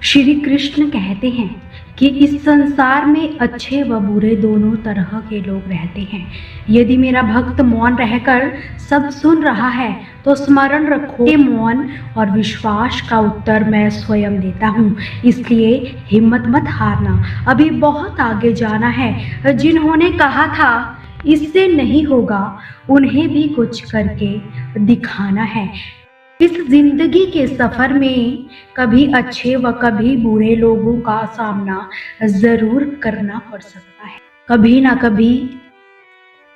श्री कृष्ण कहते हैं कि इस संसार में अच्छे व बुरे दोनों तरह के लोग रहते हैं। यदि मेरा भक्त मौन रहकर सब सुन रहा है तो स्मरण रखो कि मौन और विश्वास का उत्तर मैं स्वयं देता हूँ। इसलिए हिम्मत मत हारना, अभी बहुत आगे जाना है। जिन्होंने कहा था इससे नहीं होगा, उन्हें भी कुछ करके दिखाना है। इस जिंदगी के सफर में कभी अच्छे व कभी बुरे लोगों का सामना जरूर करना पड़ सकता है। कभी ना कभी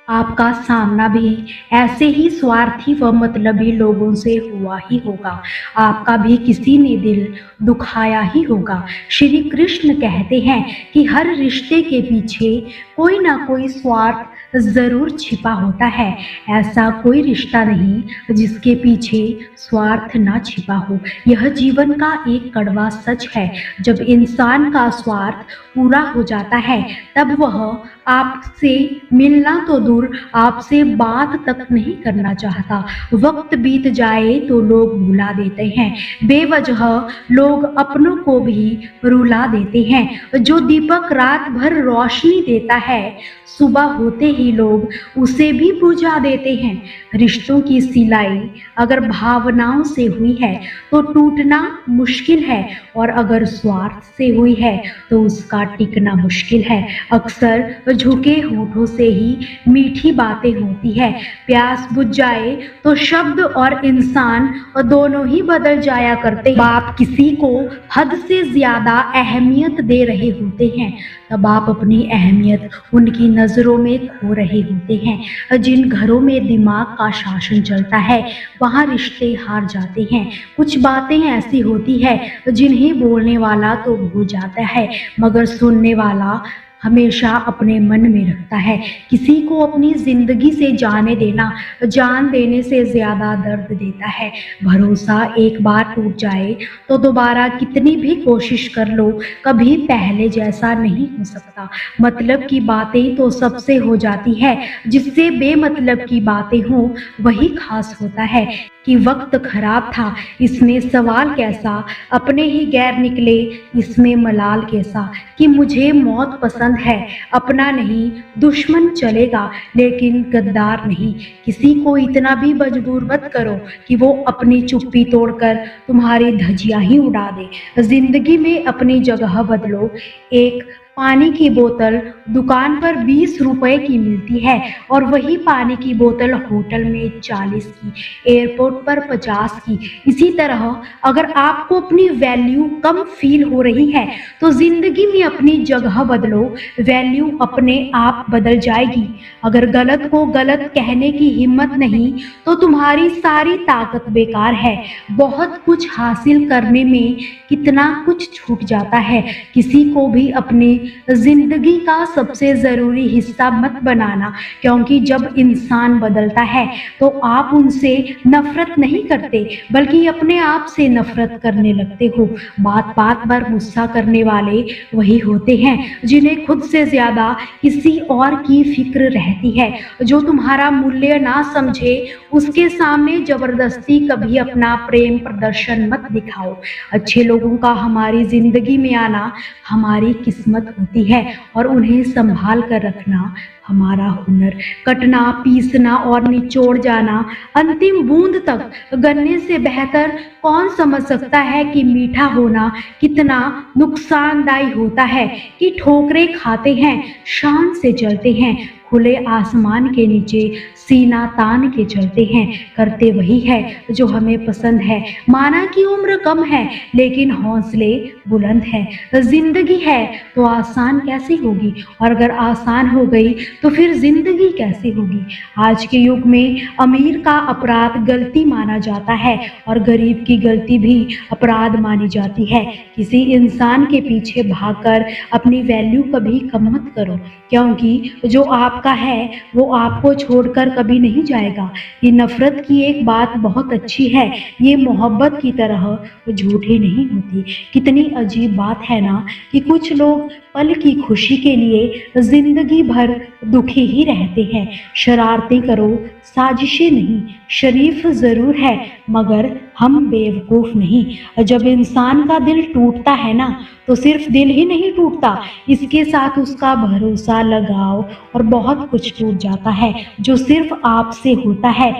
आपका सामना भी ऐसे ही स्वार्थी व मतलबी लोगों से हुआ ही होगा। आपका भी किसी ने दिल दुखाया ही होगा। श्री कृष्ण कहते हैं कि हर रिश्ते के पीछे कोई ना कोई स्वार्थ जरूर छिपा होता है। ऐसा कोई रिश्ता नहीं जिसके पीछे स्वार्थ ना छिपा हो। यह जीवन का एक कड़वा सच है। जब इंसान का स्वार्थ पूरा हो जाता है तब वह आपसे मिलना तो दूर, आपसे बात तक नहीं करना चाहता। वक्त बीत जाए तो लोग भुला देते हैं। बेवजह लोग अपनों को भी रुला देते हैं। जो दीपक रात भर रोशनी देता है, सुबह होते ही लोग उसे भी बुझा देते हैं। रिश्तों की सिलाई अगर भावनाओं से हुई है तो टूटना मुश्किल है, और अगर स्वार्थ से हुई है तो उसका टिकना मुश्किल है। अक्सर झुके होठों से ही मीठी बातें होती है। प्यास बुझ जाए तो शब्द और इंसान दोनों ही बदल जाया करते हैं। आप किसी को हद से ज्यादा अहमियत दे रहे होते हैं तब आप अपनी अहमियत उनकी नजरों में खो रहे होते हैं। जिन घरों में दिमाग का शासन चलता है वहाँ रिश्ते हार जाते हैं। कुछ बातें ऐसी होती है जिन्हें बोलने वाला तो भूल जाता है मगर सुनने वाला हमेशा अपने मन में रखता है। किसी को अपनी जिंदगी से जाने देना जान देने से ज्यादा दर्द देता है। भरोसा एक बार टूट जाए तो दोबारा कितनी भी कोशिश कर लो कभी पहले जैसा नहीं हो सकता। मतलब की बातें तो सबसे हो जाती है, जिससे बेमतलब की बातें हों वही खास होता है। कि वक्त खराब था इसमें सवाल कैसा, अपने ही गैर निकले इसमें मलाल कैसा। कि मुझे मौत पसंद है, अपना नहीं दुश्मन चलेगा लेकिन गद्दार नहीं। किसी को इतना भी मजबूर मत करो कि वो अपनी चुप्पी तोड़कर तुम्हारी धज्जियां ही उड़ा दे। जिंदगी में अपनी जगह बदलो। एक पानी की बोतल दुकान पर 20 रुपए की मिलती है और वही पानी की बोतल होटल में 40 की, एयरपोर्ट पर 50 की। इसी तरह अगर आपको अपनी वैल्यू कम फील हो रही है तो जिंदगी में अपनी जगह बदलो, वैल्यू अपने आप बदल जाएगी। अगर गलत को गलत कहने की हिम्मत नहीं तो तुम्हारी सारी ताकत बेकार है। बहुत कुछ हासिल करने में कितना कुछ छूट जाता है। किसी को भी अपनी जिंदगी का सबसे जरूरी हिस्सा मत बनाना, क्योंकि जब इंसान बदलता है तो आप उनसे नफरत नहीं करते बल्कि अपने आप से नफरत करने लगते हो। बात बात पर गुस्सा करने वाले वही होते हैं जिन्हें खुद से ज्यादा किसी और की फिक्र रहती है। जो तुम्हारा मूल्य ना समझे उसके सामने जबरदस्ती कभी अपना प्रेम प्रदर्शन मत दिखाओ। अच्छे लोगों का हमारी जिंदगी में आना हमारी किस्मत होती है और उन्हें संभाल कर रखना हमारा हुनर। कटना, पीसना और निचोड़ जाना अंतिम बूंद तक गन्ने से बेहतर कौन समझ सकता है कि मीठा होना कितना नुकसानदायी होता है। कि ठोकरें खाते हैं, शान से चलते हैं, खुले आसमान के नीचे सीना तान के चलते हैं, करते वही है जो हमें पसंद है। माना कि उम्र कम है लेकिन हौसले बुलंद है। जिंदगी है तो आसान कैसी होगी, और अगर आसान हो गई तो फिर जिंदगी कैसी होगी। आज के युग में अमीर का अपराध गलती माना जाता है और गरीब की गलती भी अपराध मानी जाती है। किसी इंसान के पीछे भागकर अपनी वैल्यू कभी कम मत करो, क्योंकि जो आपका है वो आपको छोड़कर कभी नहीं जाएगा। ये नफरत की एक बात बहुत अच्छी है, ये मोहब्बत की तरह झूठी नहीं होती। कितनी अजीब बात है ना कि कुछ लोग पल की खुशी के लिए जिंदगी भर दुखी ही रहते हैं। शरारतें करो, साजिशें नहीं। शरीफ जरूर है मगर हम बेवकूफ नहीं। जब इंसान का दिल टूटता है ना, तो सिर्फ दिल ही नहीं टूटता, इसके साथ उसका भरोसा, लगाव और बहुत कुछ टूट जाता है जो सिर्फ आपसे होता है।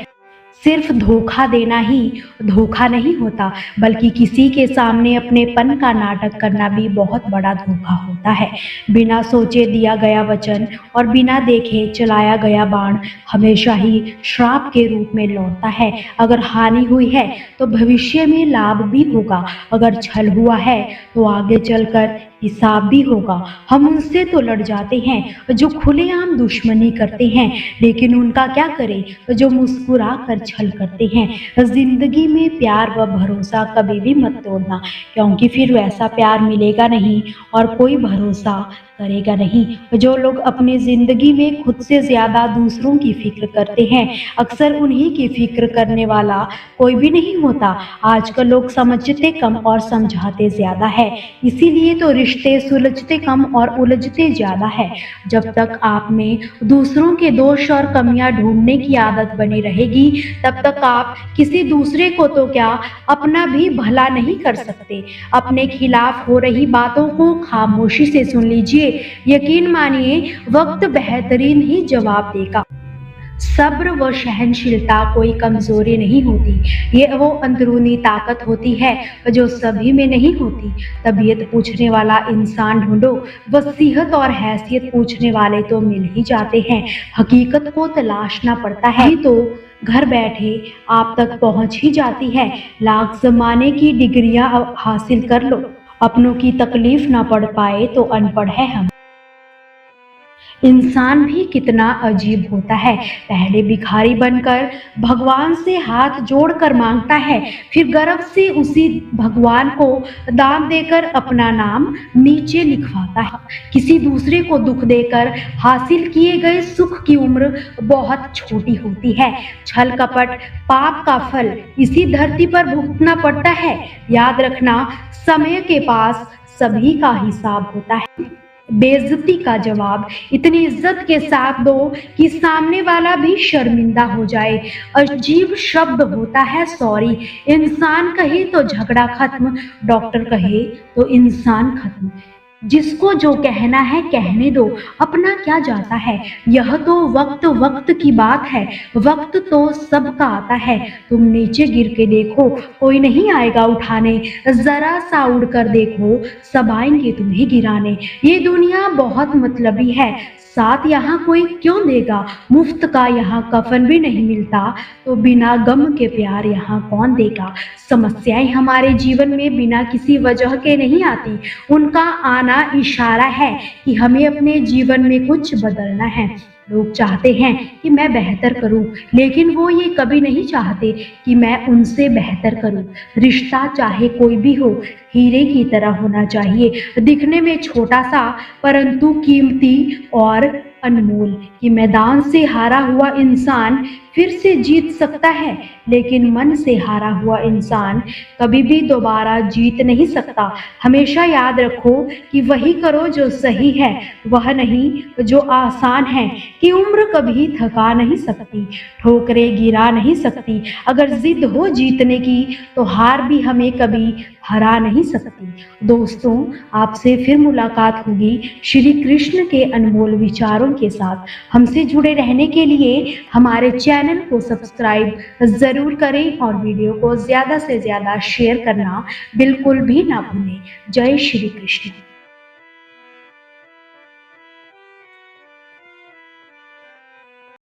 सिर्फ धोखा देना ही धोखा नहीं होता, बल्कि किसी के सामने अपनेपन का नाटक करना भी बहुत बड़ा धोखा होता है। बिना सोचे दिया गया वचन और बिना देखे चलाया गया बाण हमेशा ही श्राप के रूप में लौटता है। अगर हानि हुई है तो भविष्य में लाभ भी होगा, अगर छल हुआ है तो आगे चलकर हिसाब भी होगा। हम उनसे तो लड़ जाते हैं जो खुलेआम दुश्मनी करते हैं, लेकिन उनका क्या करें जो मुस्कुरा कर छल करते हैं। जिंदगी में प्यार व भरोसा कभी भी मत तोड़ना, क्योंकि फिर वैसा प्यार मिलेगा नहीं और कोई भरोसा करेगा नहीं। जो लोग अपनी जिंदगी में खुद से ज्यादा दूसरों की फिक्र करते हैं, अक्सर उन्हीं की फिक्र करने वाला कोई भी नहीं होता। आजकल लोग समझते कम और समझाते ज्यादा है, इसीलिए तो रिश्ते सुलझते कम और उलझते ज्यादा है। जब तक आप में दूसरों के दोष और कमियां ढूंढने की आदत बनी रहेगी, तब तक आप किसी दूसरे को तो क्या अपना भी भला नहीं कर सकते। अपने खिलाफ हो रही बातों को खामोशी से सुन लीजिए, यकीन मानिए वक्त बेहतरीन ही जवाब देगा। सब्र व सहनशीलता कोई कमजोरी नहीं होती, ये वो अंदरूनी ताकत होती है जो सभी में नहीं होती। तबीयत पूछने वाला इंसान ढूंढो, वसीयत और हैसियत पूछने वाले तो मिल ही जाते हैं। हकीकत को तलाशना पड़ता है तो घर बैठे आप तक पहुंच ही जाती है। लाख जमाने की डिग्रियां हासिल कर लो, अपनों की तकलीफ ना पढ़ पाए तो अनपढ़ है हम। इंसान भी कितना अजीब होता है, पहले भिखारी बनकर भगवान से हाथ जोड़कर मांगता है, फिर गर्व से उसी भगवान को दान देकर अपना नाम नीचे लिखवाता है। किसी दूसरे को दुख देकर हासिल किए गए सुख की उम्र बहुत छोटी होती है। छल कपट पाप का फल इसी धरती पर भुगतना पड़ता है। याद रखना, समय के पास सभी का हिसाब होता है। बेइज्जती का जवाब इतनी इज्जत के साथ दो कि सामने वाला भी शर्मिंदा हो जाए। अजीब शब्द होता है सॉरी। इंसान कहे तो झगड़ा खत्म, डॉक्टर कहे तो इंसान खत्म। जिसको जो कहना है कहने दो, अपना क्या जाता है। यह तो वक्त वक्त की बात है, वक्त तो सबका आता है। तुम नीचे गिर के देखो, कोई नहीं आएगा उठाने। जरा सा उड़ कर देखो, सब आएंगे तुम्हें गिराने। ये दुनिया बहुत मतलबी है, साथ यहाँ कोई क्यों देगा। मुफ्त का यहाँ कफन भी नहीं मिलता, तो बिना गम के प्यार यहाँ कौन देगा। समस्याएं हमारे जीवन में बिना किसी वजह के नहीं आती, उनका आना इशारा है कि हमें अपने जीवन में कुछ बदलना है। लोग चाहते हैं कि मैं बेहतर करूं, लेकिन वो ये कभी नहीं चाहते कि मैं उनसे बेहतर करूं। रिश्ता चाहे कोई भी हो, हीरे की तरह होना चाहिए, दिखने में छोटा सा परंतु कीमती और अनमोल। कि मैदान से हारा हुआ इंसान फिर से जीत सकता है, लेकिन मन से हारा हुआ इंसान कभी भी दोबारा जीत नहीं सकता। हमेशा याद रखो कि वही करो जो सही है, वह नहीं जो आसान है। कि उम्र कभी थका नहीं सकती, ठोकरें गिरा नहीं सकती। अगर जिद हो जीतने की तो हार भी हमें कभी हरा नहीं सकती। दोस्तों, आपसे फिर मुलाकात होगी श्री कृष्ण के अनमोल विचारों के साथ। हमसे जुड़े रहने के लिए हमारे चैनल को सब्सक्राइब जरूर करें और वीडियो को ज्यादा से ज्यादा शेयर करना बिल्कुल भी ना भूलें। जय श्री कृष्ण।